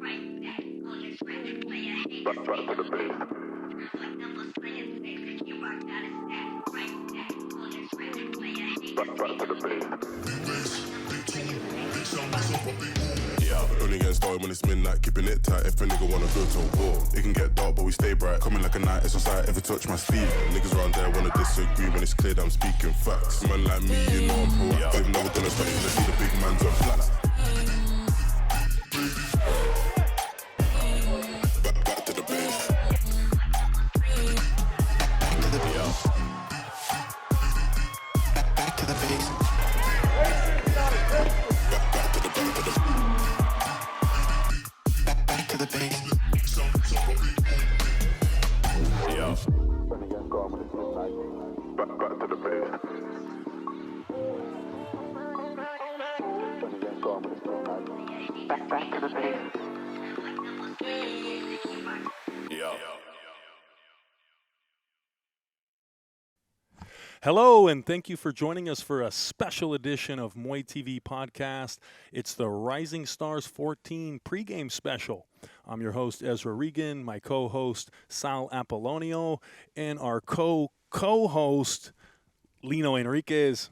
Only getting started when it's midnight, keeping it tight if a nigga wanna go to war. It can get dark but we stay bright, coming like a night, it's on sight, ever touch my sleeve. Niggas around there wanna disagree when it's clear that I'm speaking facts. Man like me, you know I'm proactive, never gonna stop till I see the big man's on flats. Back to the base. Back to the base. Back to the base. Yeah. Back to the base. Back to the base. Yeah. Hello, and thank you for joining us for a special edition of Muay TV Podcast. It's the Rising Stars 14 pregame special. I'm your host, Ezra Regan, my co-host, Sal Apollonio, and our co-host, Lino Enriquez.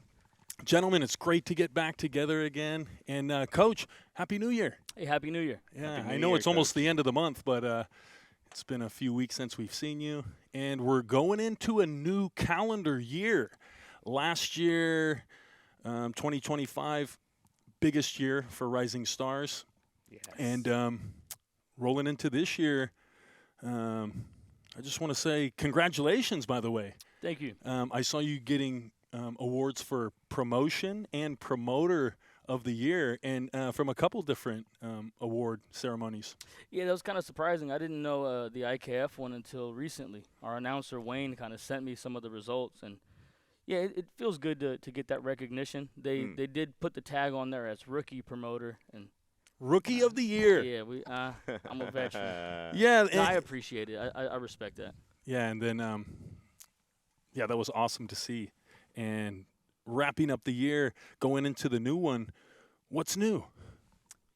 Gentlemen, it's great to get back together again. And, Coach, Happy New Year. Hey, Happy New Year. Yeah, Happy New I know Year, it's almost Coach. the end of the month, but it's been a few weeks since we've seen you. And we're going into a new calendar year. Last year, 2025, biggest year for Rising Stars. Yes. And rolling into this year, I just want to say congratulations, by the way. Thank you. I saw you getting awards for promotion and promoter of the year, and from a couple different award ceremonies. Yeah, that was kind of surprising. I didn't know the IKF one until recently. Our announcer, Wayne, kind of sent me some of the results. And, yeah, it feels good to get that recognition. They did put the tag on there as rookie promoter. And Rookie of the year. yeah, I'm a veteran. Yeah, No, I appreciate it. I respect that. yeah, and then that was awesome to see. And wrapping up the year, going into the new one, what's new?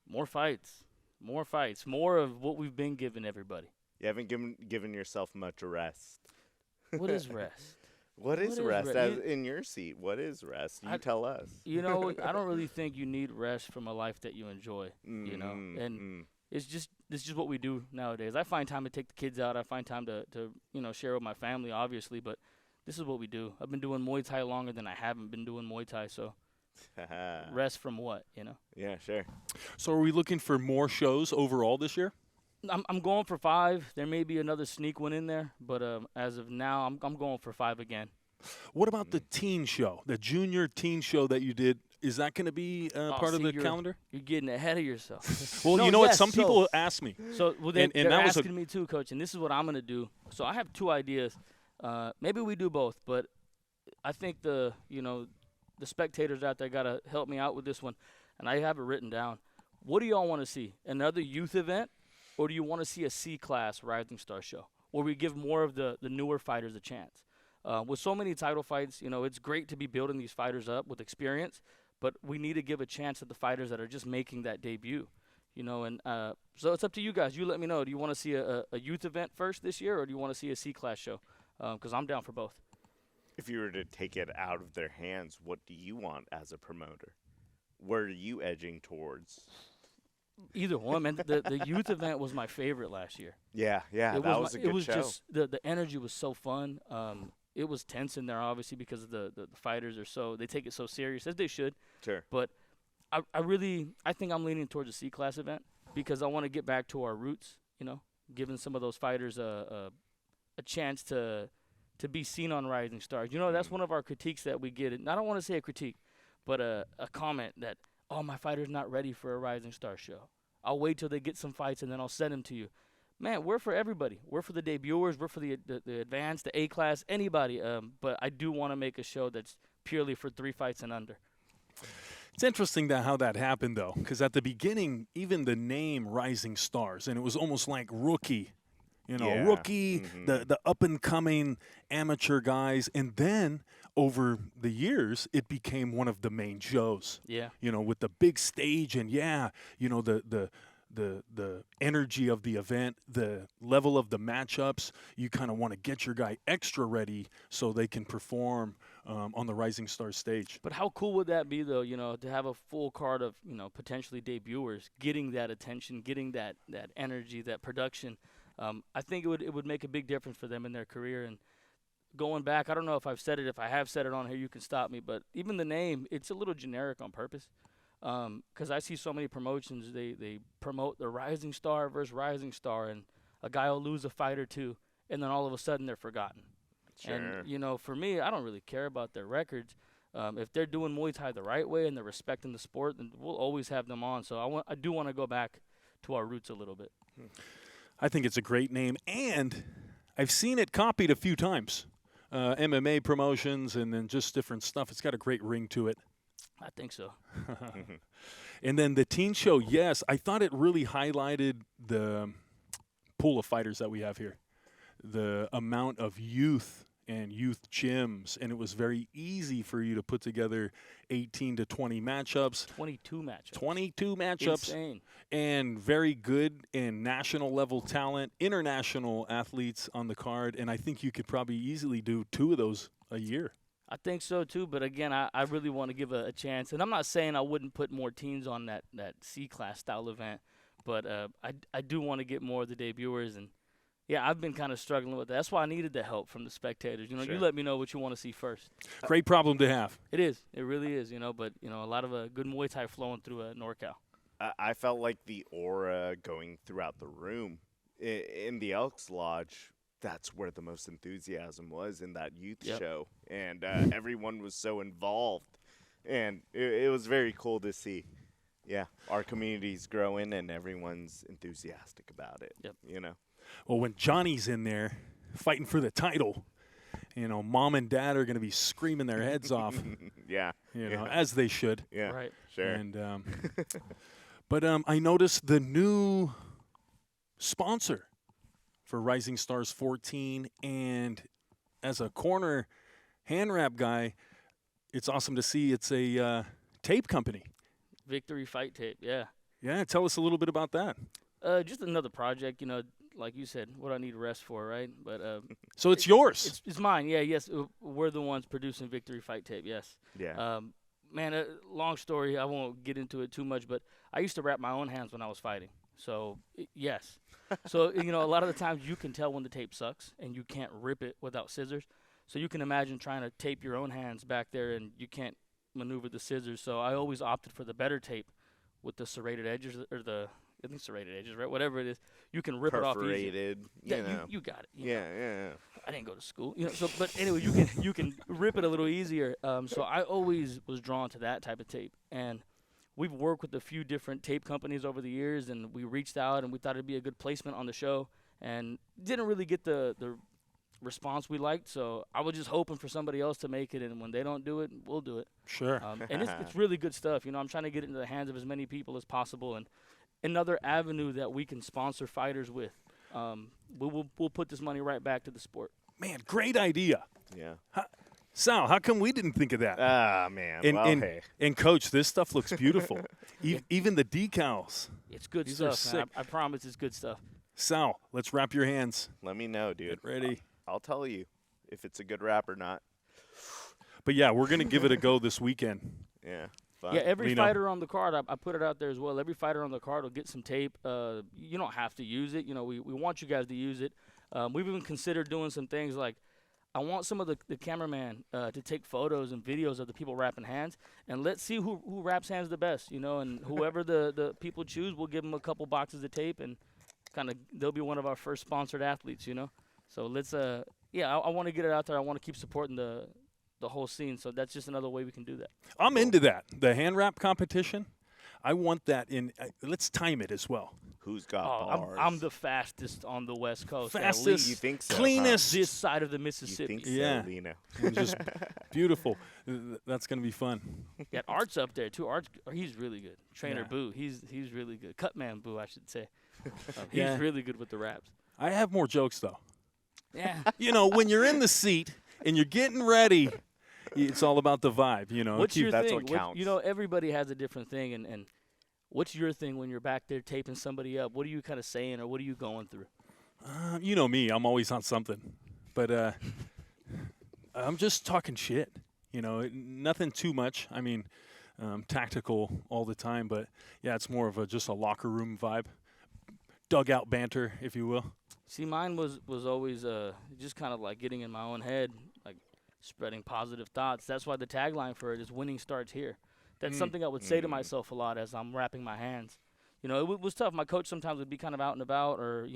More fights. More of what we've been giving everybody. You haven't given yourself much rest. What is rest? What is is rest? re- As you- in your seat, what is rest? You tell us. You know, I don't really think you need rest from a life that you enjoy, you know. And it's just what we do nowadays. I find time to take the kids out. I find time to share with my family, obviously, but this is what we do. I've been doing Muay Thai longer than I haven't been doing Muay Thai, so rest from what, you know? Yeah, sure. So are we looking for more shows overall this year? I'm going for 5. There may be another sneak one in there, but as of now, I'm going for 5 again. What about the teen show, the junior teen show that you did? Is that going to be part of the calendar? You're getting ahead of yourself. Well, No, you know what? yes, Some so- people ask me. So they're and that was asking me too, Coach, and this is what I'm going to do. So I have 2 ideas. Maybe we do both, but I think the spectators out there got to help me out with this one, and I have it written down. What do y'all want to see? Another youth event, or do you want to see a C-class Rising Star show, where we give more of the newer fighters a chance? With so many title fights, it's great to be building these fighters up with experience, but we need to give a chance to the fighters that are just making that debut. And so it's up to you guys. You let me know. Do you want to see a youth event first this year, or do you want to see a C-class show? Because I'm down for both. If you were to take it out of their hands, what do you want as a promoter? Where are you edging towards? Either one, man. The youth event was my favorite last year. Yeah, that was a good show. Just the energy was so fun. It was tense in there, obviously, because the fighters they take it so serious, as they should. Sure. But I think I'm leaning towards a C-class event because I want to get back to our roots. Giving some of those fighters a chance to be seen on Rising Stars. That's one of our critiques that we get. And I don't want to say a critique, but a comment that, oh, my fighter's not ready for a Rising Star show. I'll wait till they get some fights and then I'll send them to you. Man, we're for everybody. We're for the debuters. We're for the advanced, the A-class, anybody. But I do want to make a show that's purely for 3 fights and under. It's interesting how that happened, though, because at the beginning, even the name Rising Stars, and it was almost like rookie. Rookie, the up-and-coming amateur guys. And then over the years, it became one of the main shows. Yeah. With the big stage and, the the energy of the event, the level of the matchups. You kind of want to get your guy extra ready so they can perform on the Rising Stars stage. But how cool would that be, though, to have a full card of, potentially debuters getting that attention, getting that energy, that production. I think it would make a big difference for them in their career. And going back, I don't know if I've said it. If I have said it on here, you can stop me. But even the name, it's a little generic on purpose. Because I see so many promotions, they promote the Rising Star versus Rising Star, and a guy will lose a fight or two, and then all of a sudden they're forgotten. Sure. And, for me, I don't really care about their records. If they're doing Muay Thai the right way and they're respecting the sport, then we'll always have them on. So I do want to go back to our roots a little bit. I think it's a great name, and I've seen it copied a few times. MMA promotions and then just different stuff. It's got a great ring to it. I think so. And then the teen show, yes, I thought it really highlighted the pool of fighters that we have here. The amount of youth and youth gyms, and it was very easy for you to put together 18 to 20 matchups. 22 matchups. 22 matchups. Insane. And very good and national level talent, international athletes on the card, and I think you could probably easily do 2 of those a year. I think so, too. But, again, I really want to give a chance. And I'm not saying I wouldn't put more teens on that C-class style event. But I do want to get more of the debuters. And, yeah, I've been kind of struggling with that. That's why I needed the help from the spectators. Sure. You let me know what you want to see first. Great problem to have. It is. It really is, But, a lot of good Muay Thai flowing through NorCal. I felt like the aura going throughout the room in the Elks Lodge. That's where the most enthusiasm was in that youth show. And everyone was so involved. And it was very cool to see. Yeah, our community's growing and everyone's enthusiastic about it. Yep. Well, when Johnny's in there fighting for the title, mom and dad are going to be screaming their heads off. Yeah. As they should. Yeah. Right. Sure. And but I noticed the new sponsor for Rising Stars 14, and as a corner hand wrap guy, it's awesome to see it's a tape company. Victory Fight Tape, yeah. Yeah, tell us a little bit about that. Just another project, like you said, what I need rest for, right? But so it's yours. It's mine, yeah, yes. We're the ones producing Victory Fight Tape, yes. Yeah. Man, long story. I won't get into it too much, but I used to wrap my own hands when I was fighting. So, yes. So, a lot of the times you can tell when the tape sucks and you can't rip it without scissors. So you can imagine trying to tape your own hands back there and you can't maneuver the scissors. So I always opted for the better tape with the serrated edges or I think serrated edges, right? Whatever it is, you can rip it off easy. Perforated. Yeah, you got it. Yeah. I didn't go to school, So, but anyway, you can rip it a little easier. So I always was drawn to that type of tape, and we've worked with a few different tape companies over the years, and we reached out and we thought it'd be a good placement on the show, and didn't really get the response we liked. So I was just hoping for somebody else to make it, and when they don't do it, we'll do it. Sure. And it's really good stuff. I'm trying to get it into the hands of as many people as possible, and another avenue that we can sponsor fighters with. We'll put this money right back to the sport. Man, great idea. Yeah. Sal, how come we didn't think of that? Man. And Coach, this stuff looks beautiful. Even the decals. It's good These are stuff, man. sick. I promise it's good stuff. Sal, let's wrap your hands. Let me know, dude. Get ready. I'll tell you if it's a good rap or not. But, yeah, we're going to give it a go this weekend. Yeah. Fun. Yeah, every Lino. fighter on the card, I put it out there as well. Every fighter on the card will get some tape. You don't have to use it. We want you guys to use it. We've even considered doing some things like I want some of the cameraman to take photos and videos of the people wrapping hands, and let's see who wraps hands the best, and whoever the people choose, we'll give them a couple boxes of tape, and kind of they'll be one of our first sponsored athletes, So let's, I want to get it out there. I want to keep supporting the whole scene, so that's just another way we can do that. I'm into that. The hand wrap competition, I want that in. Let's time it as well. Who's got bars? I'm the fastest on the West Coast. at Fastest, least You think so? cleanest. this side of the You Mississippi. think so, Yeah. Lino? And just beautiful. That's going to be fun. Got Art's up there too. He's really good. Trainer Yeah. Boo, he's really good. Cutman Boo, I should say. He's Yeah. really good with the raps. I have more jokes, though. Yeah. When you're in the seat and you're getting ready, it's all about the vibe, What's your that's thing? what counts. Everybody has a different thing, and What's your thing when you're back there taping somebody up? What are you kind of saying, or what are you going through? You know me, I'm always on something. But I'm just talking shit. Nothing too much. I mean, tactical all the time. But, yeah, it's more of just a locker room vibe. Dugout banter, if you will. See, mine was always just kind of like getting in my own head, like spreading positive thoughts. That's why the tagline for it is "Winning starts here." That's something I would say to myself a lot as I'm wrapping my hands. It was tough. My coach sometimes would be kind of out and about, or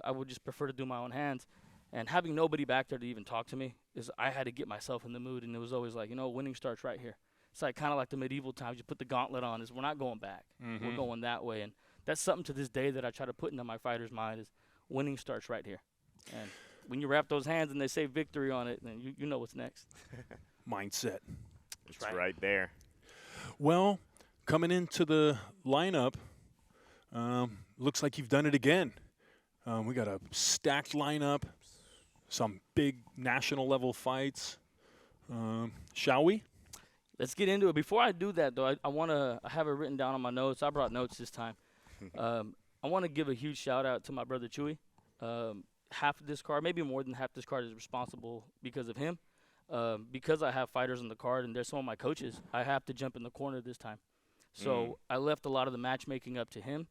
I would just prefer to do my own hands. And having nobody back there to even talk to me I had to get myself in the mood. And it was always like, winning starts right here. It's like kind of like the medieval times. You put the gauntlet on. We're not going back. We're going that way. And that's something to this day that I try to put into my fighter's mind is winning starts right here. And when you wrap those hands and they say victory on it, then you know what's next. Mindset. It's right there. Well, coming into the lineup, looks like you've done it again. We got a stacked lineup, some big national level fights. Shall we? Let's get into it. Before I do that, though, I have it written down on my notes. I brought notes this time. I want to give a huge shout out to my brother Chewy. Half of this card, maybe more than half this card, is responsible because of him. Because I have fighters on the card and they're some of my coaches, I have to jump in the corner this time. So I left a lot of the matchmaking up to him.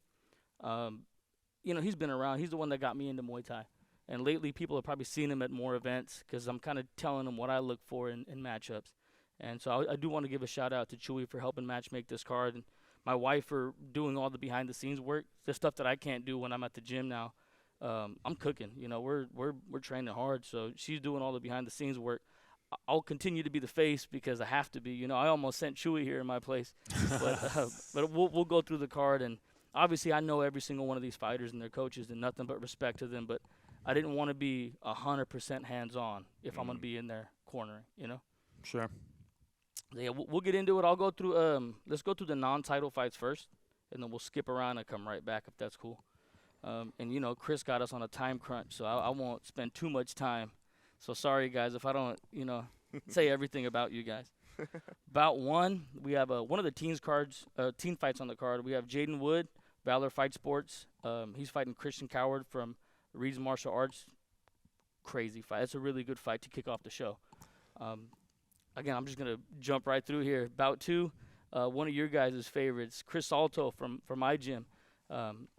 He's been around. He's the one that got me into Muay Thai. And lately people have probably seen him at more events because I'm kind of telling him what I look for in matchups. And so I do want to give a shout out to Chewy for helping matchmake this card, and my wife for doing all the behind the scenes work, the stuff that I can't do when I'm at the gym now. I'm cooking. We're training hard, so she's doing all the behind the scenes work. I'll continue to be the face because I have to be. I almost sent Chewy here in my place, but we'll go through the card, and obviously I know every single one of these fighters and their coaches, and nothing but respect to them. But I didn't want to be 100% hands-on if I'm going to be in there cornering. Sure. Yeah, we'll get into it. I'll go through. Let's go through the non-title fights first, and then we'll skip around and come right back if that's cool. And Chris got us on a time crunch, so I won't spend too much time. So sorry, guys, if I don't, say everything about you guys. Bout one, we have one of the teen fights on the card. We have Jaden Wood, Valor Fight Sports. He's fighting Christian Coward from Reed's Martial Arts. Crazy fight. It's a really good fight to kick off the show. Again, I'm just gonna jump right through here. Bout two, one of your guys' favorites, Chris Salto from my gym.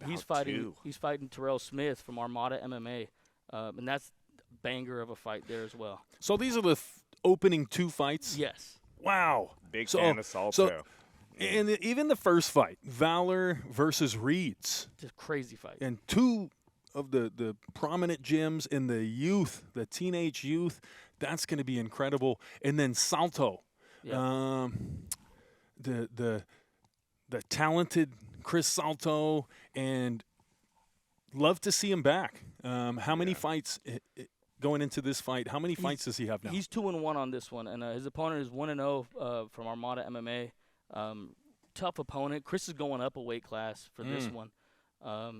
He's fighting Terrell Smith from Armada MMA, and that's a banger of a fight there as well. So these are the opening two fights? Yes. Wow. Big fan of Salto. And even the first fight, Valor versus Reed's. It's a crazy fight. And two of the prominent gyms in the youth, the teenage youth, that's going to be incredible. And then Salto, the talented Chris Salto, and love to see him back. How many fights going into this fight? How many fights does he have now? He's 2-1 on this one, and his opponent is 1-0 from Armada MMA. Tough opponent. Chris is going up a weight class for this one.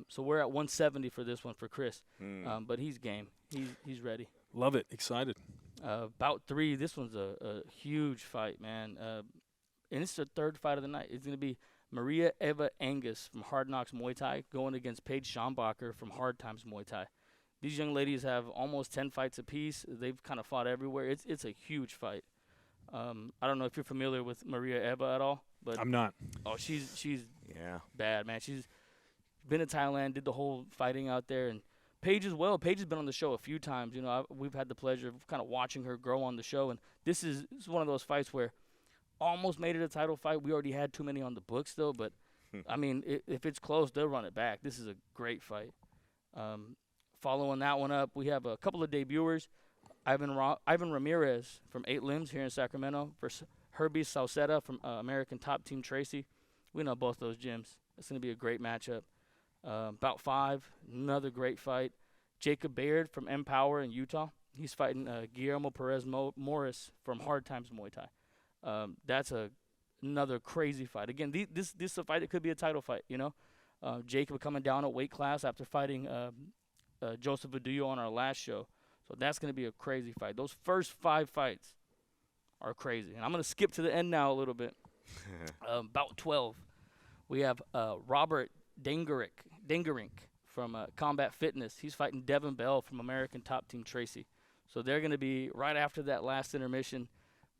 So we're at 170 for this one for Chris. But he's game. He's ready. Love it. Excited. Bout three, this one's a huge fight, man. And it's the third fight of the night. It's going to be Maria Eva Angus from Hard Knocks Muay Thai going against Paige Schombacher from Hard Times Muay Thai. These young ladies have almost 10 fights apiece. They've kind of fought everywhere. It's a huge fight. I don't know if you're familiar with Maria Eva at all, but I'm not. Oh, she's bad, man. She's been in Thailand, did the whole fighting out there, and Paige as well. Paige has been on the show a few times. We've had the pleasure of kind of watching her grow on the show, and this is one of those fights where almost made it a title fight. We already had too many on the books still, but I mean, if it's close, they'll run it back. This is a great fight. Following that one up, we have a couple of debuters. Ivan Ramirez from 8 Limbs here in Sacramento versus Herbie Sauceda from American Top Team Tracy. We know both those gyms. It's going to be a great matchup. Bout 5, another great fight. Jacob Baird from Empower in Utah. He's fighting Guillermo Perez Morris from Hard Times Muay Thai. That's another crazy fight. Again, this is a fight that could be a title fight, Jacob coming down a weight class after fighting Joseph Vadillo on our last show. So that's going to be a crazy fight. Those first 5 fights are crazy. And I'm going to skip to the end now a little bit. Bout 12. We have Robert Dingerink from Combat Fitness. He's fighting Devin Bell from American Top Team Tracy. So they're going to be right after that last intermission,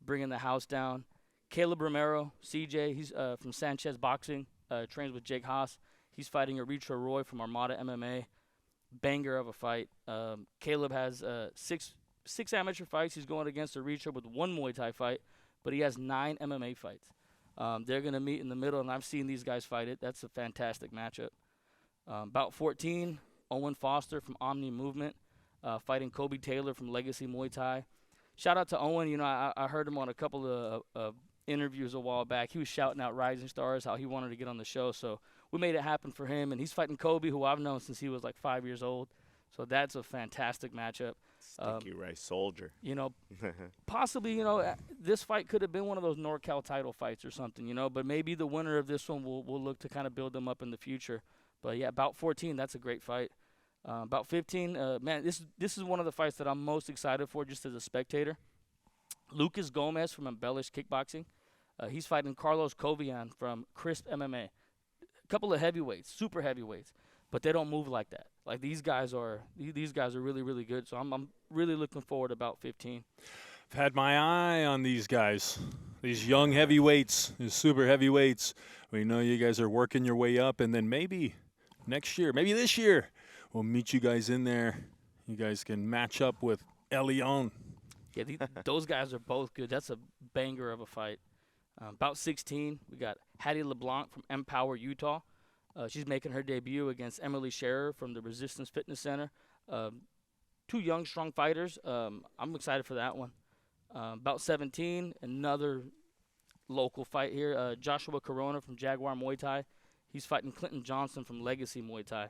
bringing the house down. Caleb Romero, CJ, he's from Sanchez Boxing, trains with Jake Haas. He's fighting Eritrea Roy from Armada MMA. Banger of a fight. Caleb has six amateur fights. He's going against Eritrea with 1 Muay Thai fight, but he has 9 MMA fights. They're going to meet in the middle, and I've seen these guys fight it. That's a fantastic matchup. Bout 14, Owen Foster from Omni Movement, fighting Kobe Taylor from Legacy Muay Thai. Shout out to Owen. You know, I heard him on a couple of interviews a while back. He was shouting out Rising Stars, how he wanted to get on the show. So we made it happen for him. And he's fighting Kobe, who I've known since he was like 5 years old. So that's a fantastic matchup. Sticky Rice Soldier. You know, possibly, you know, this fight could have been one of those NorCal title fights or something, you know. But maybe the winner of this one will look to kind of build them up in the future. But, yeah, bout 14, that's a great fight. Bout 15, man, this is one of the fights that I'm most excited for just as a spectator. Lucas Gomez from Embellish Kickboxing. He's fighting Carlos Covian from Crisp MMA. A couple of heavyweights, super heavyweights, but they don't move like that. Like these guys are really, really good. So I'm really looking forward to bout 15. I've had my eye on these guys, these young heavyweights, these super heavyweights. We know you guys are working your way up, and then maybe next year, maybe this year, we'll meet you guys in there. You guys can match up with Elion. Yeah, those guys are both good. That's a banger of a fight. About 16, we got Hattie LeBlanc from Empower, Utah. She's making her debut against Emily Scherer from the Resistance Fitness Center. 2 young, strong fighters. I'm excited for that one. About 17, another local fight here. Joshua Corona from Jaguar Muay Thai. He's fighting Clinton Johnson from Legacy Muay Thai.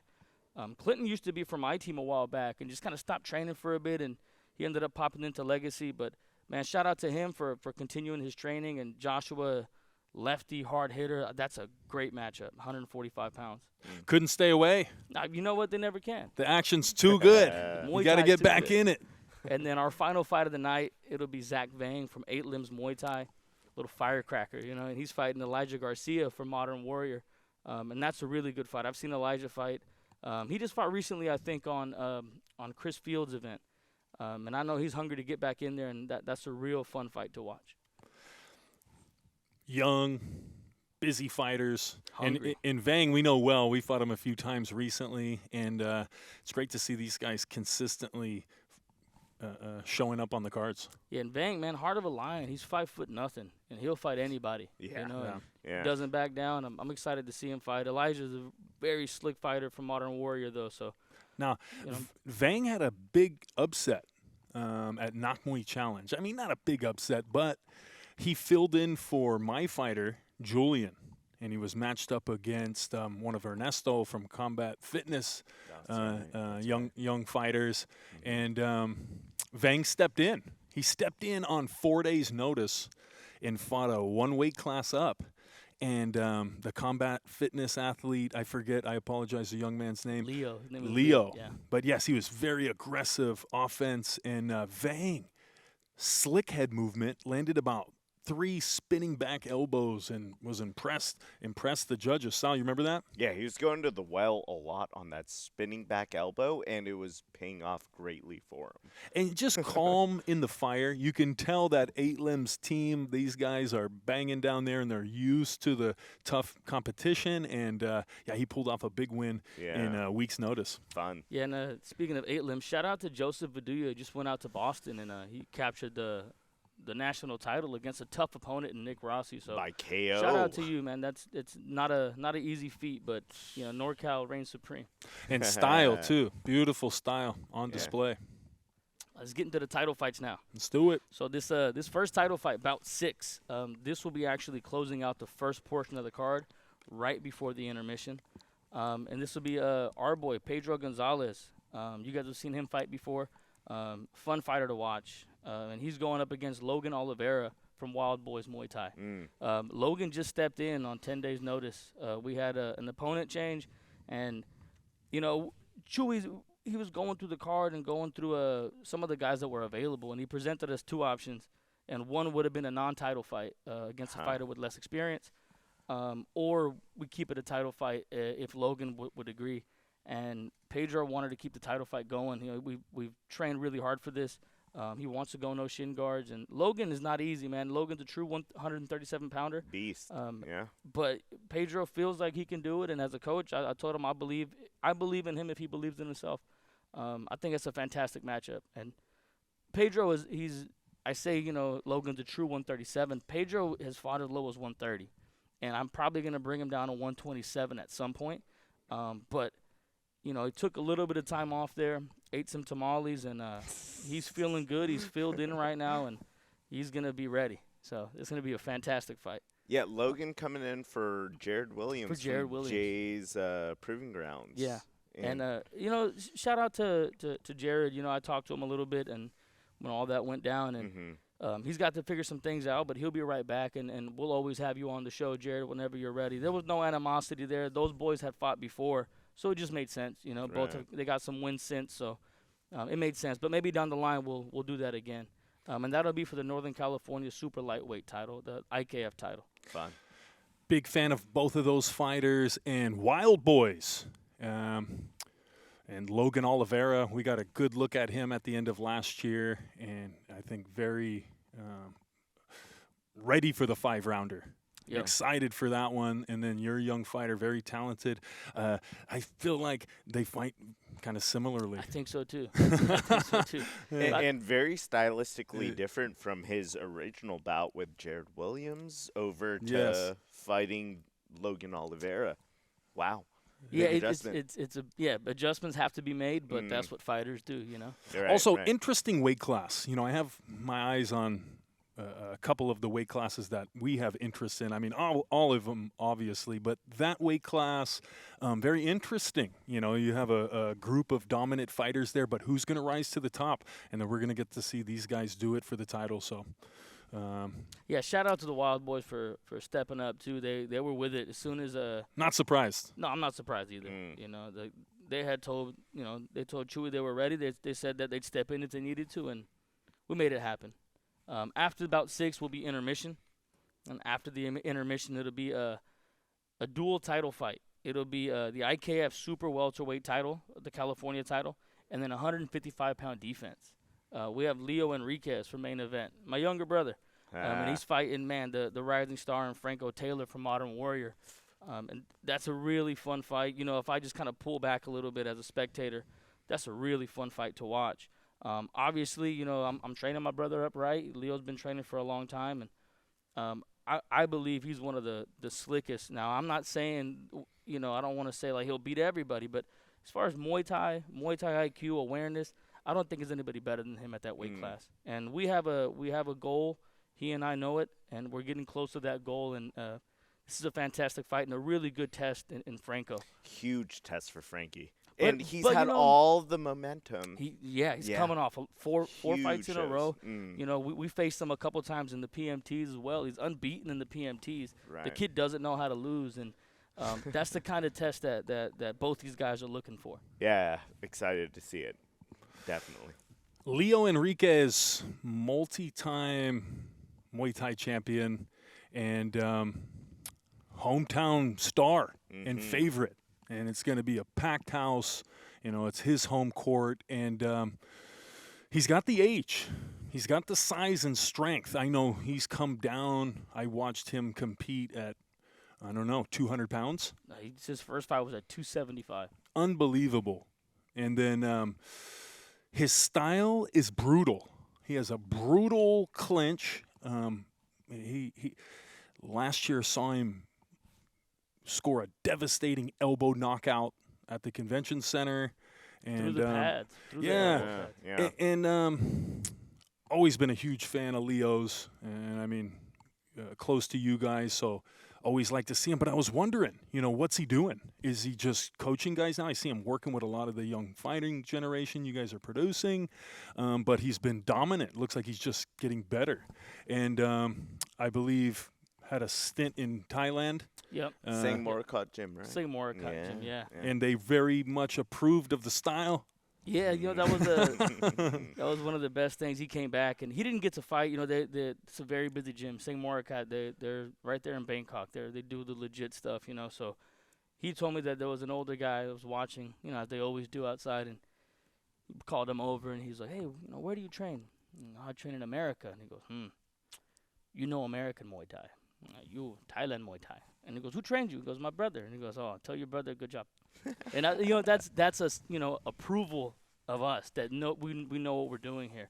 Clinton used to be from my team a while back and just kind of stopped training for a bit, and he ended up popping into Legacy. But, man, shout out to him for continuing his training. And Joshua, lefty, hard hitter, that's a great matchup, 145 pounds. Couldn't stay away. You know what? They never can. The action's too good. You got to get back good. in it. And then our final fight of the night, it'll be Zach Vang from 8 Limbs Muay Thai, little firecracker, you know, and he's fighting Elijah Garcia from Modern Warrior. And that's a really good fight. I've seen Elijah fight. He just fought recently, I think, on Chris Fields' event. And I know he's hungry to get back in there, and that's a real fun fight to watch. Young, busy fighters. Hungry. And Vang, we know well. We fought him a few times recently, and it's great to see these guys consistently showing up on the cards. Yeah, and Vang, man, heart of a lion. He's 5'0", and he'll fight anybody. Yeah. You know, Yeah. Doesn't back down. I'm excited to see him fight. Elijah's a very slick fighter from Modern Warrior, though. So now, you know. Vang had a big upset at Knock Muay Challenge. I mean, not a big upset, but he filled in for my fighter, Julian, and he was matched up against one of Ernesto from Combat Fitness, young fighters. And Vang stepped in. He stepped in on 4 days' notice and fought a 1 weight class up. And the Combat Fitness athlete, I apologize, the young man's name. Leo. His name was Leo. Yeah. But, yes, he was very aggressive offense. And Vang, slick head movement, landed about 3 spinning back elbows and was impressed the judges. Sal, you remember that? Yeah, he was going to the well a lot on that spinning back elbow, and it was paying off greatly for him. And just calm in the fire. You can tell that 8 Limbs team, these guys are banging down there, and they're used to the tough competition. And, he pulled off a big win in a week's notice. Fun. Yeah, and speaking of 8 Limbs, shout out to Joseph Viduya. He just went out to Boston, and he captured the national title against a tough opponent in Nick Rossi. So By KO. shout out to you, man. It's not an easy feat, but you know, NorCal reigns supreme. And style, too. Beautiful style on display. Let's get into the title fights now. Let's do it. So this first title fight, bout 6, this will be actually closing out the first portion of the card right before the intermission. And this will be our boy, Pedro Gonzalez. You guys have seen him fight before. Fun fighter to watch. And he's going up against Logan Oliveira from Wild Boys Muay Thai. Logan just stepped in on 10 days' notice. We had an opponent change, and, you know, Chewy, he was going through the card and going through some of the guys that were available, and he presented us 2 options, and one would have been a non-title fight against a fighter with less experience. or we keep it a title fight if Logan would agree. And Pedro wanted to keep the title fight going. You know, we've trained really hard for this. He wants to go no shin guards, and Logan is not easy, man. Logan's a true 137-pounder. Beast. Yeah. But Pedro feels like he can do it, and as a coach, I told him I believe in him if he believes in himself. I think it's a fantastic matchup. And Pedro I say, you know, Logan's a true 137. Pedro has fought as low as 130, and I'm probably going to bring him down to 127 at some point. But you know, he took a little bit of time off there, ate some tamales, and he's feeling good. He's filled in right now, and he's going to be ready. So it's going to be a fantastic fight. Yeah, Logan coming in for Jared Williams. Jay's Proving Grounds. Yeah. And you know, shout out to Jared. You know, I talked to him a little bit, and when all that went down, and he's got to figure some things out, but he'll be right back, and we'll always have you on the show, Jared, whenever you're ready. There was no animosity there. Those boys had fought before. So it just made sense, you know. Right. Both they got some wins since, so it made sense. But maybe down the line we'll do that again, and that'll be for the Northern California Super Lightweight title, the IKF title. Fun. Big fan of both of those fighters. And Wild Boys, and Logan Oliveira. We got a good look at him at the end of last year, and I think very ready for the 5-rounder. Yep. Excited for that one. And then your young fighter, very talented. I feel like they fight kind of similarly. I think so too. And very stylistically different from his original bout with Jared Williams over to fighting Logan Oliveira. Wow. Yeah, adjustments have to be made, but that's what fighters do, you know. Right. Interesting weight class. You know, I have my eyes on a couple of the weight classes that we have interest in. I mean, all of them, obviously, but that weight class, very interesting. You know, you have a group of dominant fighters there, but who's going to rise to the top? And then we're going to get to see these guys do it for the title. So, shout out to the Wild Boys for stepping up, too. They were with it as soon as Not surprised. No, I'm not surprised either. You know, they had told, you know, they told Chewy they were ready. They said that they'd step in if they needed to, and we made it happen. After about 6 will be intermission, and after the intermission, it'll be a dual title fight. It'll be the IKF Super Welterweight title, the California title, and then 155-pound defense. We have Leo Enriquez for main event, my younger brother, and he's fighting, the rising star and Franco Taylor from Modern Warrior, and that's a really fun fight. You know, if I just kind of pull back a little bit as a spectator, that's a really fun fight to watch. Obviously, you know, I'm training my brother up right. Leo's been training for a long time, and I believe he's one of the slickest. Now, I'm not saying, you know, I don't want to say like he'll beat everybody, but as far as Muay Thai IQ, awareness, I don't think there's anybody better than him at that weight class. And we have a goal. He and I know it, and we're getting close to that goal. And this is a fantastic fight and a really good test in Franco. Huge test for Frankie. And he's had all the momentum. He's coming off four fights in a row. Mm. You know, we faced him a couple times in the PMTs as well. He's unbeaten in the PMTs. Right. The kid doesn't know how to lose, and that's the kind of test that both these guys are looking for. Yeah, excited to see it. Definitely. Leo Enriquez, multi-time Muay Thai champion and hometown star and favorite. And it's going to be a packed house. You know, it's his home court. And he's got the age. He's got the size and strength. I know he's come down. I watched him compete at, 200 pounds. His first fight was at 275. Unbelievable. And then his style is brutal. He has a brutal clinch. He last year saw him score a devastating elbow knockout at the convention center, and through the pads. And always been a huge fan of Leo's, and I mean, close to you guys, so always like to see him. But I was wondering, you know, what's he doing? Is he just coaching guys now? I see him working with a lot of the young fighting generation you guys are producing, but he's been dominant. Looks like he's just getting better, and I believe had a stint in Thailand. Yep. Sangmorakat Gym, right? Sangmorakat Gym, yeah. And they very much approved of the style. Yeah, that was one of the best things. He came back and he didn't get to fight. It's a very busy gym. Sing Morakat, they're right there in Bangkok. They do the legit stuff. So he told me that there was an older guy that was watching. As they always do outside, and he called him over and he's like, "Hey, where do you train?" "I train in America." And he goes, "You know American Muay Thai. You Thailand Muay Thai." And he goes, "Who trained you?" He goes, "My brother." And he goes, "Oh, tell your brother good job." And that's a approval of us that we know what we're doing here.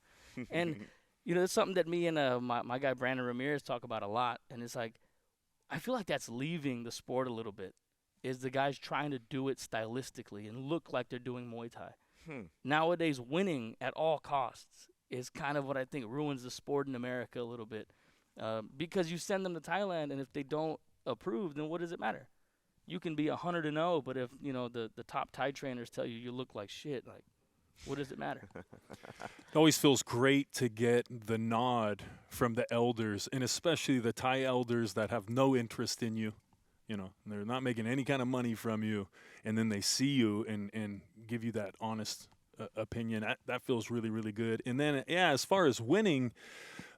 And it's something that me and my guy Brandon Ramirez talk about a lot. And it's like, I feel like that's leaving the sport a little bit. Is the guys trying to do it stylistically and look like they're doing Muay Thai. Nowadays, winning at all costs is kind of what I think ruins the sport in America a little bit. Because you send them to Thailand, and if they don't approve, then what does it matter? You can be 100-0, but if the top Thai trainers tell you look like shit, like, what does it matter? It always feels great to get the nod from the elders, and especially the Thai elders that have no interest in you. They're not making any kind of money from you, and then they see you and give you that honest opinion. That feels really, really good. And then, as far as winning,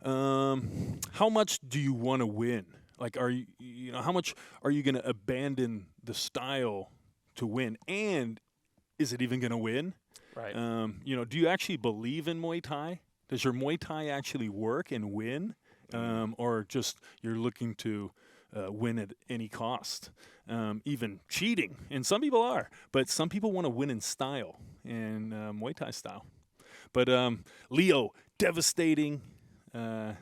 how much do you want to win? Like, how much are you going to abandon the style to win? And is it even going to win? Right. Do you actually believe in Muay Thai? Does your Muay Thai actually work and win? Or just you're looking to win at any cost, even cheating? And some people are, but some people want to win in style, and Muay Thai style. But Leo, devastating Thai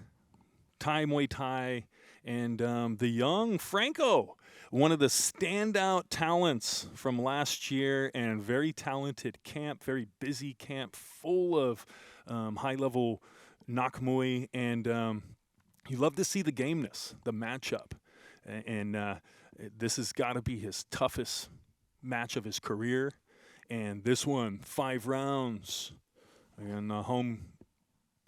Muay Thai, and the young Franco, one of the standout talents from last year, and very talented camp, very busy camp, full of high-level Nak Muay, and you love to see the gameness, the matchup. And this has got to be his toughest match of his career. And this one, 5 rounds. And the home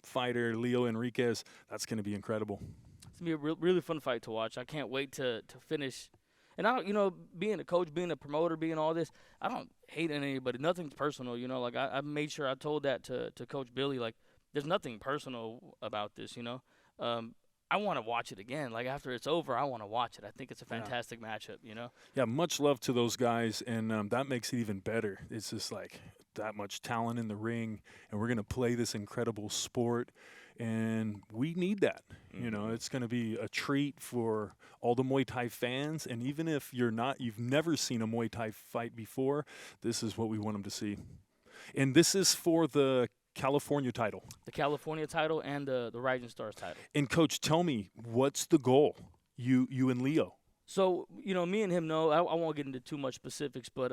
fighter, Leo Enriquez, that's going to be incredible. It's going to be a really fun fight to watch. I can't wait to finish. And I don't, being a coach, being a promoter, being all this, I don't hate anybody. Nothing's personal, Like, I made sure I told that to Coach Billy. Like, there's nothing personal about this, I want to watch it again. Like, after it's over, I want to watch it. I think it's a fantastic matchup, Yeah, much love to those guys, and that makes it even better. It's just like that much talent in the ring, and we're going to play this incredible sport, and we need that. It's going to be a treat for all the Muay Thai fans, and even if you've never seen a Muay Thai fight before, this is what we want them to see. And this is for the California title. The California title and the Rising Stars title. And Coach, tell me, what's the goal? You and Leo. So, me and him know, I won't get into too much specifics, but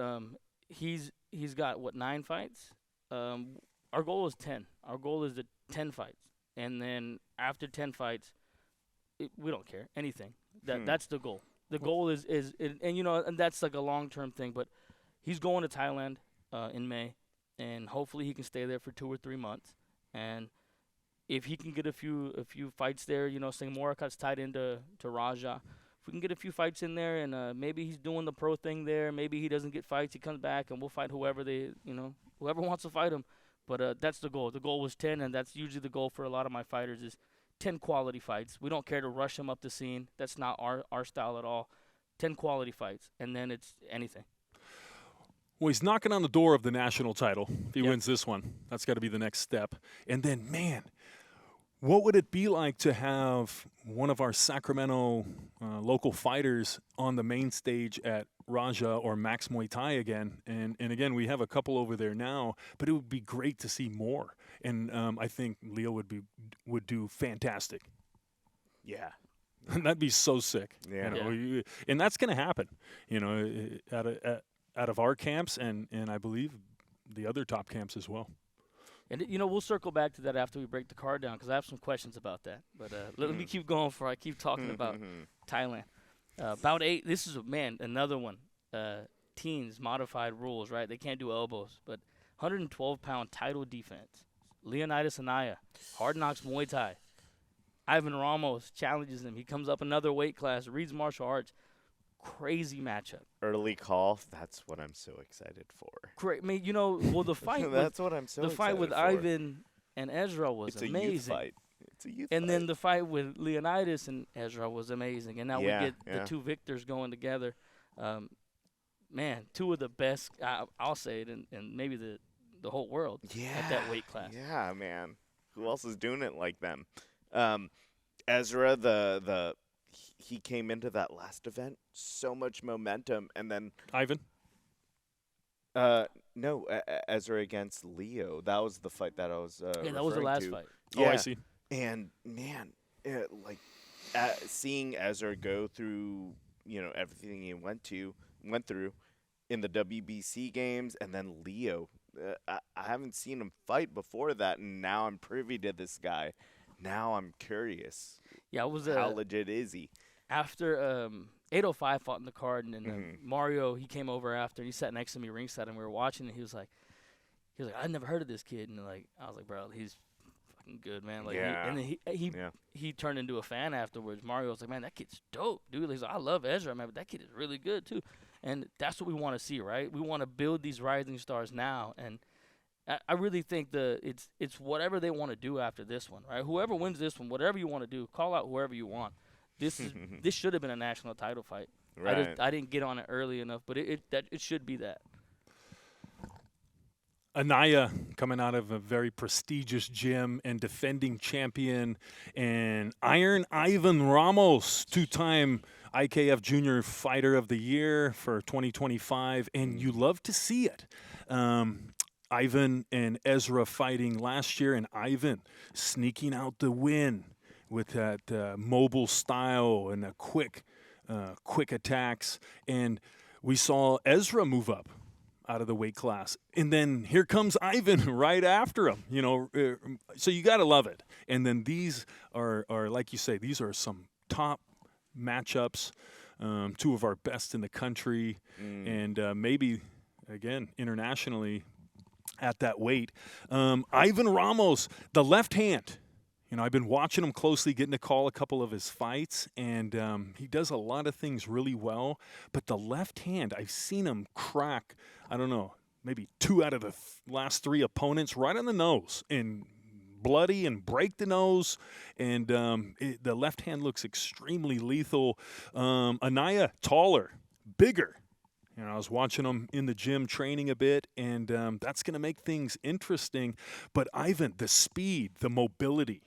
he's got 9 fights? Our goal is 10. Our goal is 10 fights. And then after 10 fights, we don't care, anything. That's the goal. The goal is and that's like a long-term thing, but he's going to Thailand in May. And hopefully he can stay there for 2 or 3 months. And if he can get a few fights there, Sing Morakat's tied into Raja. If we can get a few fights in there, and maybe he's doing the pro thing there, maybe he doesn't get fights, he comes back, and we'll fight whoever whoever wants to fight him. But that's the goal. The goal was 10, and that's usually the goal for a lot of my fighters is 10 quality fights. We don't care to rush them up the scene. That's not our style at all. 10 quality fights, and then it's anything. Well, he's knocking on the door of the national title. If he wins this one, that's got to be the next step. And then, man, what would it be like to have one of our Sacramento local fighters on the main stage at Raja or Max Muay Thai again? And again, we have a couple over there now, but it would be great to see more. And I think Leo would do fantastic. Yeah. That'd be so sick. Yeah. And that's going to happen, out of our camps and I believe the other top camps as well. And, we'll circle back to that after we break the card down because I have some questions about that. But let me keep going before I keep talking about Thailand. Bout 8, this is, another one. Teens, modified rules, right? They can't do elbows. But 112-pound title defense. Leonidas Anaya, Hard Knocks Muay Thai. Ivan Ramos challenges him. He comes up another weight class, reads martial arts. crazy matchup. Early call. That's what I'm so excited for. Great. I mean, well, the fight. That's what I'm so the excited fight with for. Ivan and Ezra was It's amazing. a youth fight. It's a youth And fight. then the fight with Leonidas and Ezra was amazing. And now we get the two victors going together. Man, two of the best, I'll say it, and maybe the whole world at that weight class. Yeah, man. Who else is doing it like them? Ezra, he came into that last event, so much momentum, and then Ivan? No, Ezra against Leo. That was the fight that I was that was the last fight. Yeah. Oh, I see. And, man, seeing Ezra go through, everything he went through in the WBC games, and then Leo. I haven't seen him fight before that, and now I'm privy to this guy. Now I'm curious. Yeah, it was how legit is he? After 805 fought in the card, and then Mario, he came over after, and he sat next to me ringside, and we were watching, and he was like, I'd never heard of this kid, and I was like, bro, he's fucking good, man. And then he turned into a fan afterwards. Mario was like, man, that kid's dope, dude. He's like, I love Ezra, man, but that kid is really good too. And that's what we want to see, right? We want to build these rising stars now, and I really think it's whatever they want to do after this one, right? Whoever wins this one, whatever you want to do, call out whoever you want. This should have been a national title fight. Right. I didn't get on it early enough, but it should be that. Anaya coming out of a very prestigious gym and defending champion, and Iron Ivan Ramos, two-time IKF Junior Fighter of the Year for 2025, and you love to see it. Ivan and Ezra fighting last year, and Ivan sneaking out the win with that mobile style and quick attacks. And we saw Ezra move up out of the weight class. And then here comes Ivan right after him, So you got to love it. And then these are, like you say, these are some top matchups, two of our best in the country, and maybe, again, internationally at that weight. Ivan Ramos, the left hand. I've been watching him closely, getting to call a couple of his fights, and he does a lot of things really well. But the left hand, I've seen him crack, I don't know, maybe two out of the last three opponents right on the nose and bloody and break the nose. And the left hand looks extremely lethal. Anaya, taller, bigger. I was watching him in the gym training a bit, and that's going to make things interesting. But Ivan, the speed, the mobility,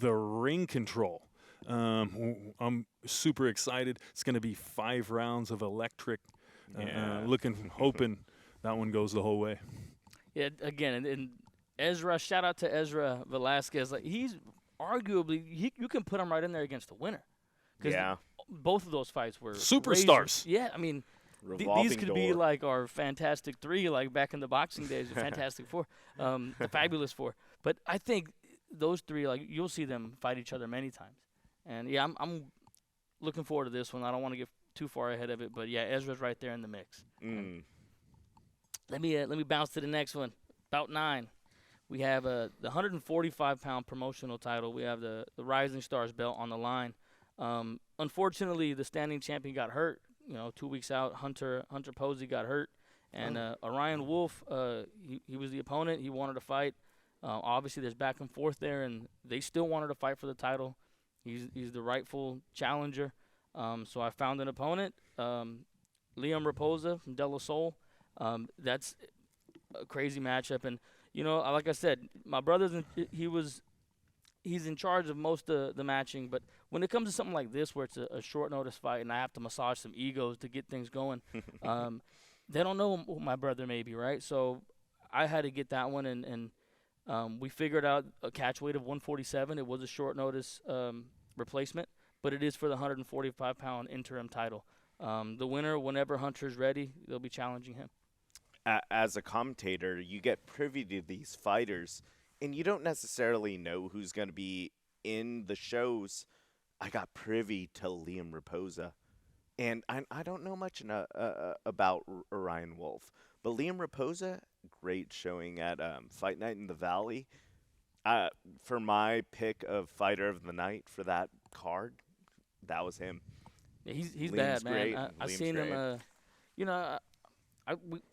the ring control. I'm super excited. It's going to be 5 rounds of electric. Hoping that one goes the whole way. Yeah, again, and Ezra, shout out to Ezra Velasquez. He's arguably, you can put him right in there against the winner. Yeah. Both of those fights were superstars. Yeah, I mean, these could be like our Fantastic Three, like back in the boxing days, the Fantastic Four, the Fabulous Four. But I think those three, you'll see them fight each other many times. And yeah, I'm looking forward to this one. I don't want to get too far ahead of it, but yeah, Ezra's right there in the mix. Let me bounce to the next one. Bout 9. We have the 145-pound promotional title. We have the Rising Stars belt on the line. Unfortunately, the standing champion got hurt. 2 weeks out, Hunter Posey got hurt, and Orion Wolf, he was the opponent. He wanted to fight. Obviously, there's back and forth there, and they still wanted to fight for the title. He's the rightful challenger. So I found an opponent, Liam Raposa from De La Soul. That's a crazy matchup, and like I said, my brother's he's in charge of most of the matching, but when it comes to something like this where it's a short notice fight and I have to massage some egos to get things going, they don't know who my brother may be, right? So I had to get that one, and we figured out a catch weight of 147. It was a short notice replacement, but it is for the 145-pound interim title. The winner, whenever Hunter's ready, they'll be challenging him. As a commentator, you get privy to these fighters, and you don't necessarily know who's going to be in the shows. I got privy to Liam Raposa, and I don't know much about Orion Wolf, but Liam Raposa, great showing at Fight Night in the Valley. For my pick of Fighter of the Night for that card, that was him. Yeah, he's Liam's bad, man. great. I Liam's seen great. him. You know,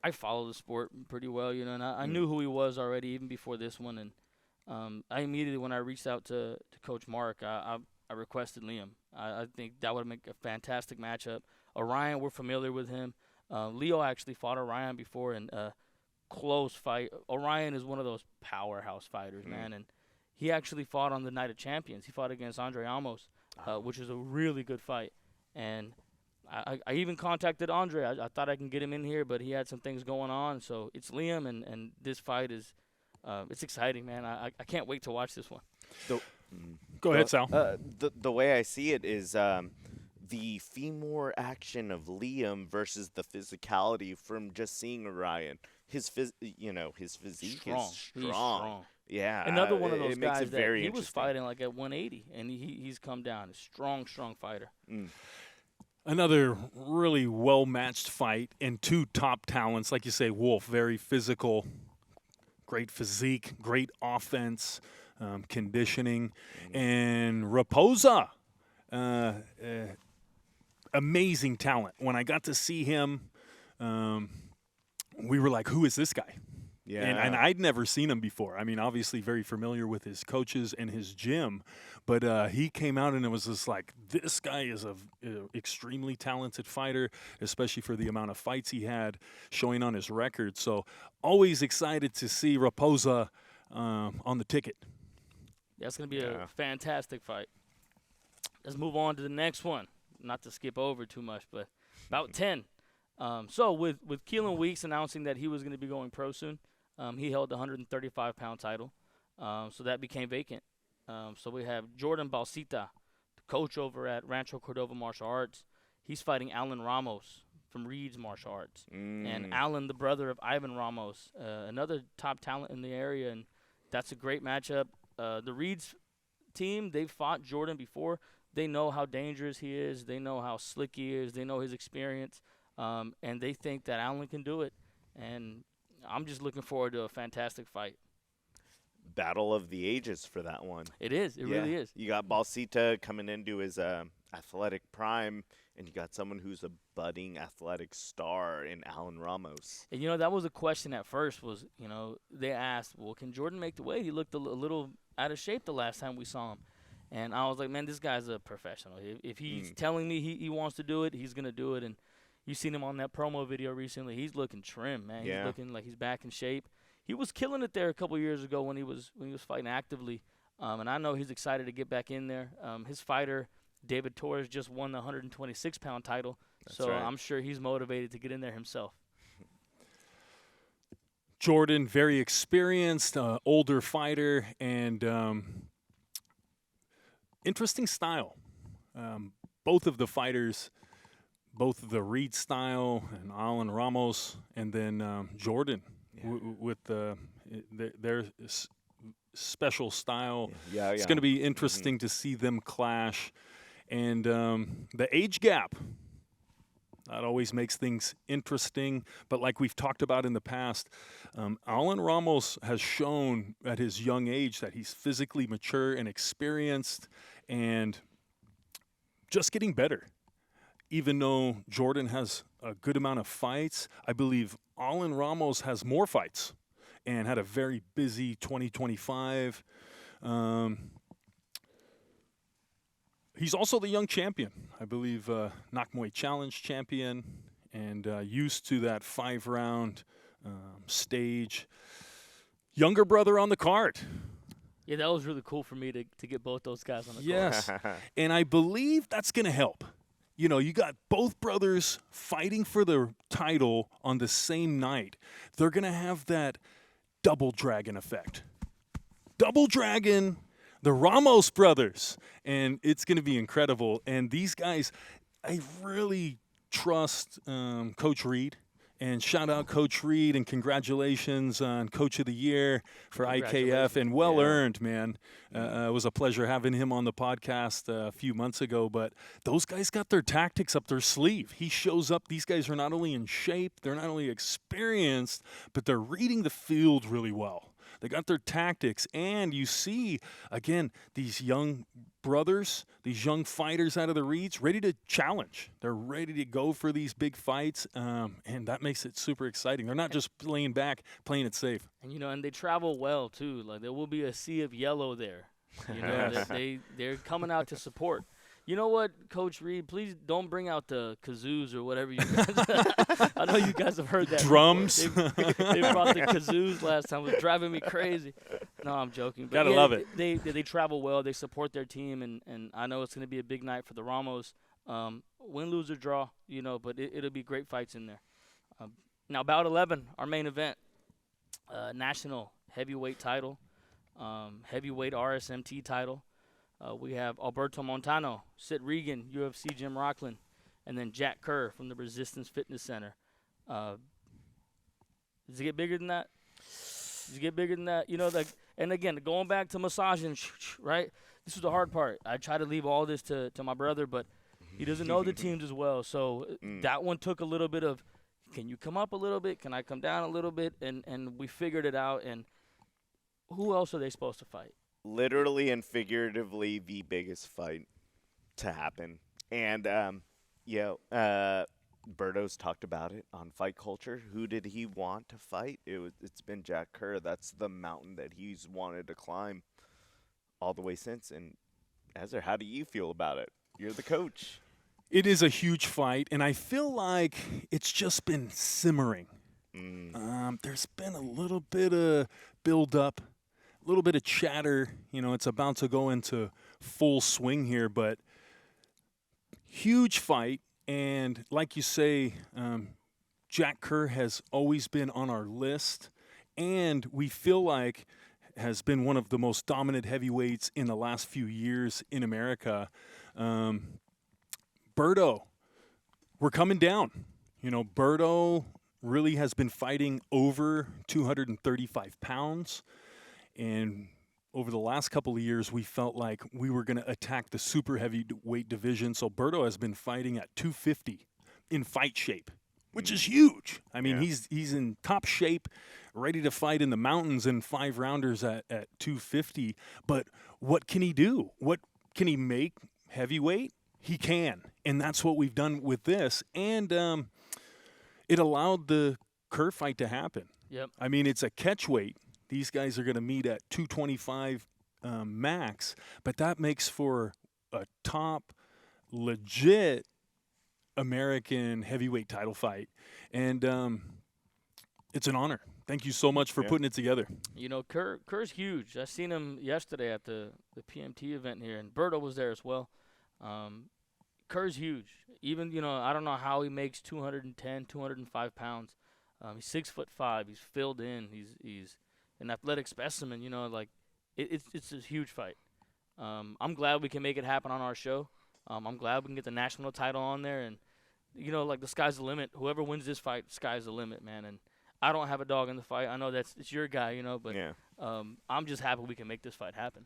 I follow the sport pretty well, you know, and I Mm. knew who he was already even before this one. And I immediately, when I reached out to Coach Mark, I requested Liam. I think that would make a fantastic matchup. Orion, we're familiar with him. Leo actually fought Orion before in a close fight. Orion is one of those powerhouse fighters, man, and he actually fought on the Night of Champions. He fought against Andre Amos, which is a really good fight. And I even contacted Andre. I thought I can get him in here, but he had some things going on. So it's Liam, and this fight is it's exciting, man. I can't wait to watch this one. Go ahead, Sal. The way I see it is the femur action of Liam versus the physicality from just seeing Orion. His physique Strong. is He's strong. Yeah, Another one of it those makes guys it that very he was interesting. fighting like at 180, and he's come down. A strong fighter. Another really well-matched fight and two top talents. Like you say, Wolf, very physical, great physique, great offense, conditioning. And Raposa, amazing talent. When I got to see him, we were like, who is this guy? Yeah, And I'd never seen him before. I mean, obviously very familiar with his coaches and his gym, but he came out and it was just like, this guy is a extremely talented fighter, especially for the amount of fights he had showing on his record. So always excited to see Raposa on the ticket. That's going to be a fantastic fight. Let's move on to the next one. Not to skip over too much, but about 10. So with Keelan Weeks announcing that he was going to be going pro soon, he held the 135-pound title. So that became vacant. So we have Jordan Balsita, the coach over at Rancho Cordova Martial Arts. He's fighting Alan Ramos from Reed's Martial Arts. And Alan, the brother of Ivan Ramos, another top talent in the area, and that's a great matchup. The Reed's team, they've fought Jordan before. They know how dangerous he is. They know how slick he is. They know his experience. And they think that Alan can do it. And I'm just looking forward to a fantastic fight. Battle of the ages for that one. It is. It really is. You got Balsita coming into his athletic prime, and you got someone who's a budding athletic star in Alan Ramos. And, you know, that was a question at first was, you know, they asked, well, can Jordan make the weight? He looked a little out of shape the last time we saw him. And I was like, man, this guy's a professional. If he's telling me he wants to do it, he's going to do it. And you've seen him on that promo video recently. He's looking trim, man. Yeah. He's looking like he's back in shape. He was killing it there a couple years ago when he was fighting actively. And I know he's excited to get back in there. His fighter, David Torres, just won the 126-pound title. That's so right. I'm sure he's motivated to get in there himself. Jordan, very experienced, older fighter, and interesting style. Both of the fighters, both the Reed style and Alan Ramos, and then Jordan with their special style. Yeah. It's going to be interesting to see them clash. And the age gap, that always makes things interesting. But like we've talked about in the past, Alan Ramos has shown at his young age that he's physically mature and experienced and just getting better. Even though Jordan has a good amount of fights, I believe Alan Ramos has more fights and had a very busy 2025. He's also the young champion, I believe, Knock Muay Challenge champion, and used to that 5-round stage. Younger brother on the card. Yeah, that was really cool for me to get both those guys on the Yes, and I believe that's going to help. You know, you got both brothers fighting for the title on the same night. They're going to have that double dragon effect. Double dragon, the Ramos brothers, and it's going to be incredible. And these guys, I really trust Coach Reed. And shout out Coach Reed and congratulations on Coach of the Year for IKF, and well earned, man. It was a pleasure having him on the podcast a few months ago, but those guys got their tactics up their sleeve. He shows up. These guys are not only in shape, they're not only experienced, but they're reading the field really well. They got their tactics, and you see, again, these young brothers, these young fighters out of the reeds, ready to challenge. They're ready to go for these big fights, and that makes it super exciting. They're not just laying back, playing it safe. And, and they travel well, too. Like, there will be a sea of yellow there. That they're coming out to support. You know what, Coach Reed? Please don't bring out the kazoos or whatever you guys. I know you guys have heard that. Drums. They brought the kazoos last time. It was driving me crazy. No, I'm joking. But Gotta love it. They travel well. They support their team, and I know it's going to be a big night for the Ramos. Win, lose, or draw, but it'll be great fights in there. Now, bout 11, our main event, national heavyweight title, heavyweight RSMT title. We have Alberto Montano, Sid Regan, UFC Jim Rockland, and then Jack Kerr from the Resistance Fitness Center. Does it get bigger than that? And again, going back to massaging, right? This was the hard part. I try to leave all this to my brother, but he doesn't know the teams as well. So that one took a little bit of, can you come up a little bit? Can I come down a little bit? And we figured it out. And who else are they supposed to fight? Literally and figuratively the biggest fight to happen. And, Berto's talked about it on Fight Culture. Who did he want to fight? It's been Jack Kerr. That's the mountain that he's wanted to climb all the way since. And, Ezra, how do you feel about it? You're the coach. It is a huge fight, and I feel like it's just been simmering. There's been a little bit of build-up. A little bit of chatter, it's about to go into full swing here, but huge fight. And like you say, Jack Kerr has always been on our list, and we feel like has been one of the most dominant heavyweights in the last few years in America. Berto, we're coming down. Berto really has been fighting over 235 pounds. And over the last couple of years, we felt like we were going to attack the super heavyweight division. So Berto has been fighting at 250 in fight shape, which is huge. I mean, he's in top shape, ready to fight in the mountains in 5-rounders at 250. But what can he do? What can he make heavyweight? He can. And that's what we've done with this. And it allowed the Kerr fight to happen. Yep. I mean, it's a catch weight. These guys are going to meet at 225 max, but that makes for a top, legit American heavyweight title fight. And it's an honor. Thank you so much for putting it together. Kerr's huge. I seen him yesterday at the PMT event here, and Berto was there as well. Kerr's huge. Even, I don't know how he makes 210, 205 pounds. He's 6'5". He's filled in. He's an athletic specimen, it's a huge fight. I'm glad we can make it happen on our show. I'm glad we can get the national title on there, and the sky's the limit. Whoever wins this fight, sky's the limit, man. And I don't have a dog in the fight. I know it's your guy, but I'm just happy we can make this fight happen.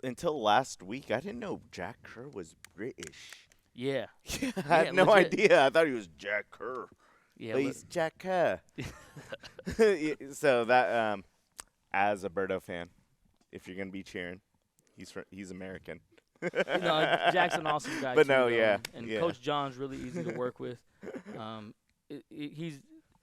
Until last week, I didn't know Jack Kerr was British. Yeah. I had no idea. I thought he was Jack Kerr. Yeah, but he's Jack Kerr. So that, as a Berto fan, if you're gonna be cheering, he's American. Jack's an awesome guy. But too, and Coach John's really easy to work with.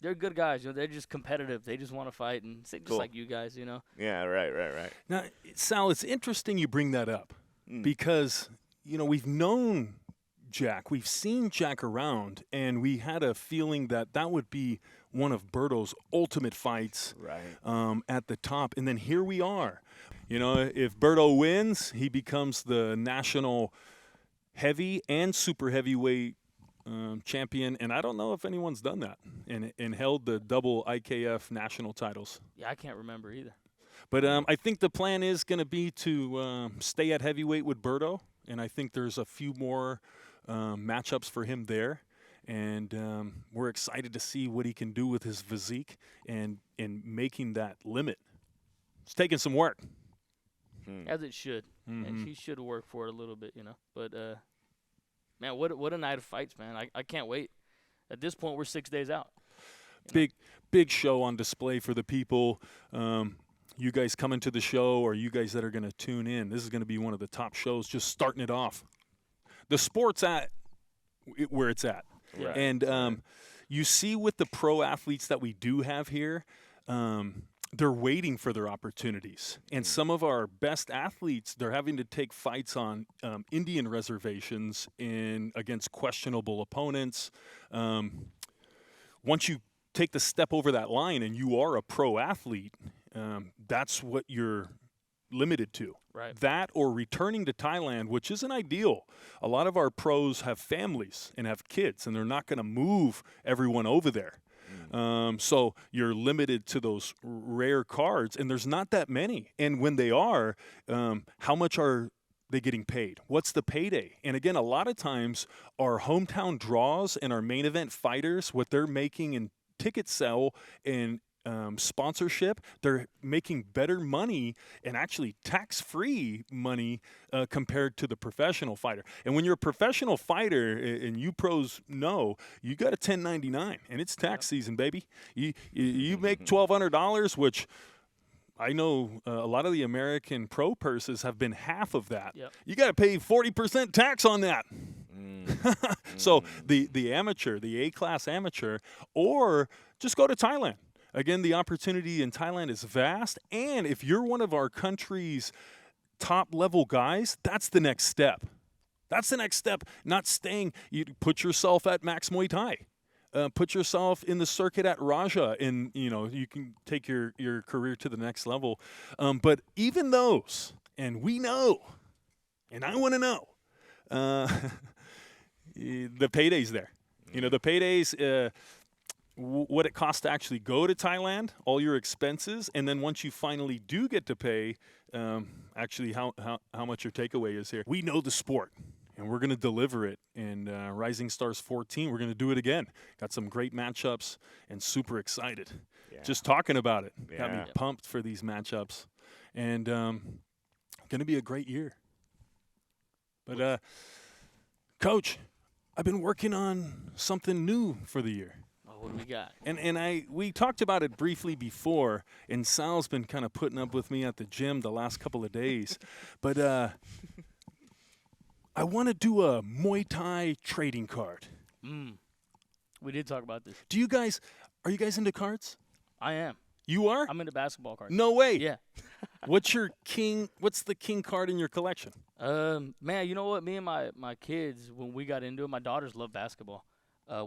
They're good guys. They're just competitive. They just want to fight, and just like you guys. Yeah, right. Now, Sal, it's interesting you bring that up because we've known Jack. We've seen Jack around, and we had a feeling that would be one of Berto's ultimate fights at the top. And then here we are. If Berto wins, he becomes the national heavy and super heavyweight champion. And I don't know if anyone's done that and held the double IKF national titles. Yeah, I can't remember either. But I think the plan is going to be to stay at heavyweight with Berto, and I think there's a few more matchups for him there. And we're excited to see what he can do with his physique and making that limit. It's taking some work. As it should. And he should work for it a little bit, But, man, what a night of fights, man. I can't wait. At this point, we're 6 days out. Big show on display for the people. You guys coming to the show, or you guys that are going to tune in, this is going to be one of the top shows, just starting it off. The sport's at where it's at. Right. And you see with the pro athletes that we do have here, they're waiting for their opportunities. And some of our best athletes, they're having to take fights on Indian reservations against questionable opponents. Once you take the step over that line and you are a pro athlete, that's what you're limited to. Right. That or returning to Thailand, which isn't ideal. A lot of our pros have families and have kids, and they're not going to move everyone over there. So you're limited to those rare cards, and there's not that many. And when they are, how much are they getting paid? What's the payday? And again, a lot of times our hometown draws and our main event fighters, what they're making in ticket sell and sponsorship, they're making better money and actually tax-free money compared to the professional fighter. And when you're a professional fighter, and you pros know, you got a 1099, and it's tax season, baby. You make $1,200, which I know a lot of the American pro purses have been half of that. Yep. You got to pay 40% tax on that. So the amateur, the A-class amateur, or just go to Thailand. Again, the opportunity in Thailand is vast, and if you're one of our country's top-level guys, that's the next step. That's the next step, not staying. You put yourself at Max Muay Thai. Put yourself in the circuit at Raja, and you can take your career to the next level. But even those, and we know, and I want to know, the payday's there. The payday's what it costs to actually go to Thailand, all your expenses, and then once you finally do get to pay, actually how much your takeaway is here. We know the sport, and we're going to deliver it. And Rising Stars 14, we're going to do it again. Got some great matchups, and super excited. Yeah. Just talking about it got me Yeah. pumped for these matchups, and going to be a great year. But Coach, I've been working on something new for the year. What do we got? And we talked about it briefly before, and Sal's been kind of putting up with me at the gym the last couple of days. But I want to do a Muay Thai trading card. We did talk about this. Are you guys into cards? I am. You are? I'm into basketball cards. No way. Yeah. What's the king card in your collection? Man, you know what? Me and my kids, when we got into it, my daughters love basketball.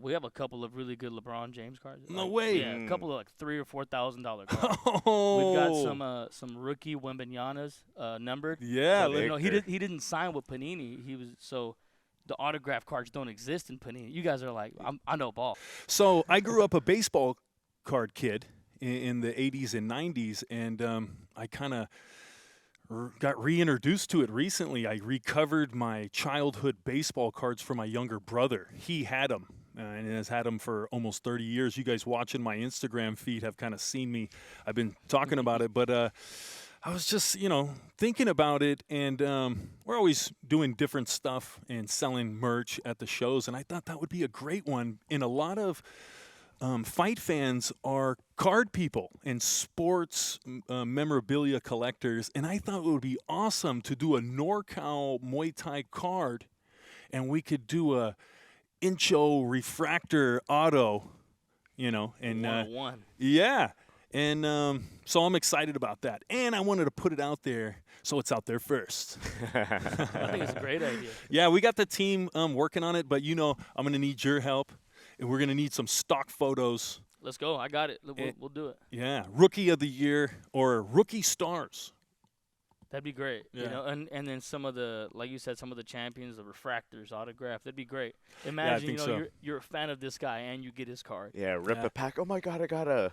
We have a couple of really good LeBron James cards. No way. Yeah, a couple of like $3,000 or $4,000 cards. Oh. We've got some rookie Wembanyama's numbered. Yeah. So, he didn't sign with Panini. So the autograph cards don't exist in Panini. You guys are like, I know ball. So I grew up a baseball card kid in the 80s and 90s, and I kind of got reintroduced to it recently. I recovered my childhood baseball cards for my younger brother. He had them. And has had them for almost 30 years. You guys watching my Instagram feed have kind of seen me. I've been talking about it, but I was just, thinking about it, and we're always doing different stuff and selling merch at the shows, and I thought that would be a great one. And a lot of fight fans are card people and sports memorabilia collectors, and I thought it would be awesome to do a NorCal Muay Thai card, and we could do a Incho refractor auto, and 101. yeah, and so I'm excited about that, and I wanted to put it out there so it's out there first. I think it's a great idea. Yeah, we got the team working on it, but I'm going to need your help, and we're going to need some stock photos. Let's go. I got it. We'll do it. Yeah, Rookie of the Year or Rookie Stars. That'd be great. Yeah. And then some of the, like you said, some of the champions, the refractors, autograph. That'd be great. Imagine, think so. you're a fan of this guy and you get his card. Yeah, rip Yeah. a pack. Oh my God, I got a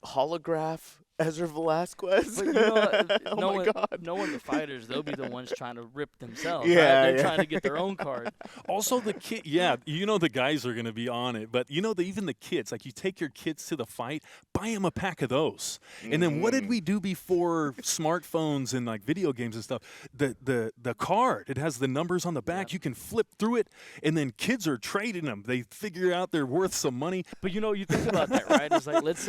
holograph Ezra Velasquez. But you know what? Oh my God. Knowing the fighters, they'll be the ones trying to rip themselves. Yeah, right? They're yeah. trying to get their own card. Also, the kid, yeah, you know the guys are going to be on it, but you know even the kids, like you take your kids to the fight, buy them a pack of those. And then what did we do before smartphones and like video games and stuff? The card, it has the numbers on the back. You can flip through it, and then kids are trading them. They figure out they're worth some money. But you know, you think about that, right? It's like let's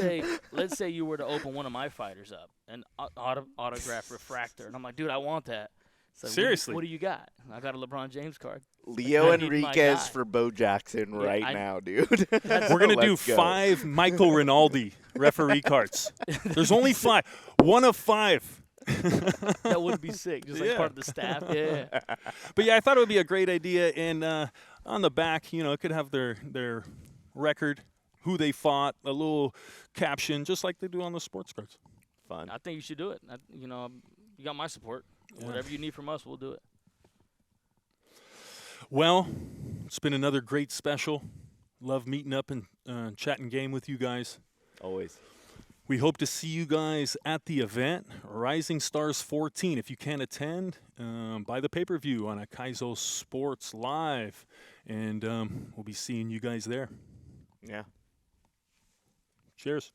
say you were to open one of my fighters up, an autograph refractor, and I'm like, dude, I want that. So Seriously. what do you got? I got a LeBron James card. Leo I need my Enriquez guy. for Bo Jackson Yeah, now, dude. We're going to do Let's go. 5 Michael Rinaldi referee cards. There's only 5. 1 of 5. That would be sick, just like Yeah. part of the staff. Yeah. But yeah, I thought it would be a great idea. And on the back, you know, it could have their record, who they fought, a little caption, just like they do on the sports cards. Fun. I think you should do it. You know, you got my support. Yeah. Whatever you need from us, we'll do it. Well, it's been another great special. Love meeting up and chatting game with you guys. Always. We hope to see you guys at the event, Rising Stars 14. If you can attend, buy the pay-per-view on Kaizo Sports Live, and we'll be seeing you guys there. Yeah. Cheers.